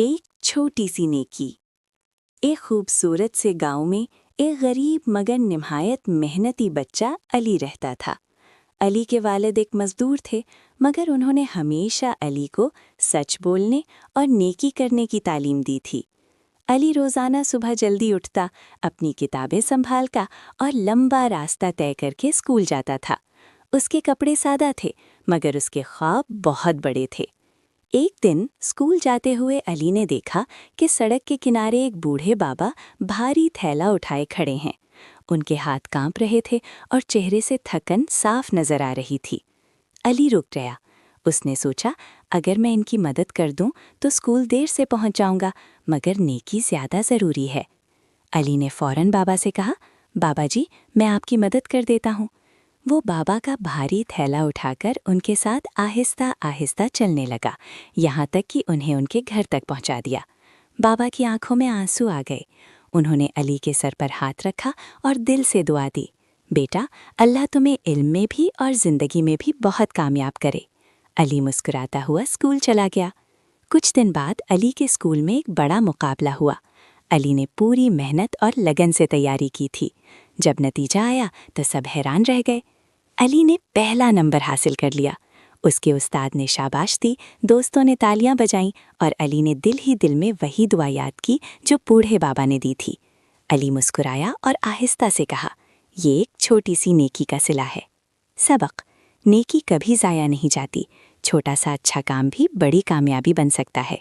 एक छोटी सी नेकी। एक खूबसूरत से गांव में एक गरीब मगर निहायत मेहनती बच्चा अली रहता था। अली के वालिद एक मजदूर थे, मगर उन्होंने हमेशा अली को सच बोलने और नेकी करने की तालीम दी थी। अली रोज़ाना सुबह जल्दी उठता, अपनी किताबें संभालता और लंबा रास्ता तय करके स्कूल जाता था। उसके कपड़े सादा थे, मगर उसके ख्वाब बहुत बड़े थे। एक दिन स्कूल जाते हुए अली ने देखा कि सड़क के किनारे एक बूढ़े बाबा भारी थैला उठाए खड़े हैं। उनके हाथ कांप रहे थे और चेहरे से थकन साफ नजर आ रही थी। अली रुक गया। उसने सोचा, अगर मैं इनकी मदद कर दूं तो स्कूल देर से पहुंच जाऊंगा, मगर नेकी ज्यादा जरूरी है। अली ने फौरन बाबा से कहा, बाबा जी, मैं आपकी मदद कर देता हूँ। वो बाबा का भारी थैला उठाकर उनके साथ आहिस्ता आहिस्ता चलने लगा, यहाँ तक कि उन्हें उनके घर तक पहुँचा दिया। बाबा की आंखों में आंसू आ गए। उन्होंने अली के सर पर हाथ रखा और दिल से दुआ दी, बेटा, अल्लाह तुम्हें इल्म में भी और ज़िंदगी में भी बहुत कामयाब करे। अली मुस्कुराता हुआ स्कूल चला गया। कुछ दिन बाद अली के स्कूल में एक बड़ा मुकाबला हुआ। अली ने पूरी मेहनत और लगन से तैयारी की थी। जब नतीजा आया तो सब हैरान रह गए। अली ने पहला नंबर हासिल कर लिया। उसके उस्ताद ने शाबाश दी, दोस्तों ने तालियां बजाईं और अली ने दिल ही दिल में वही दुआ याद की जो बूढ़े बाबा ने दी थी। अली मुस्कुराया और आहिस्ता से कहा, ये एक छोटी सी नेकी का सिला है। सबक: नेकी कभी ज़ाया नहीं जाती। छोटा सा अच्छा काम भी बड़ी कामयाबी बन सकता है।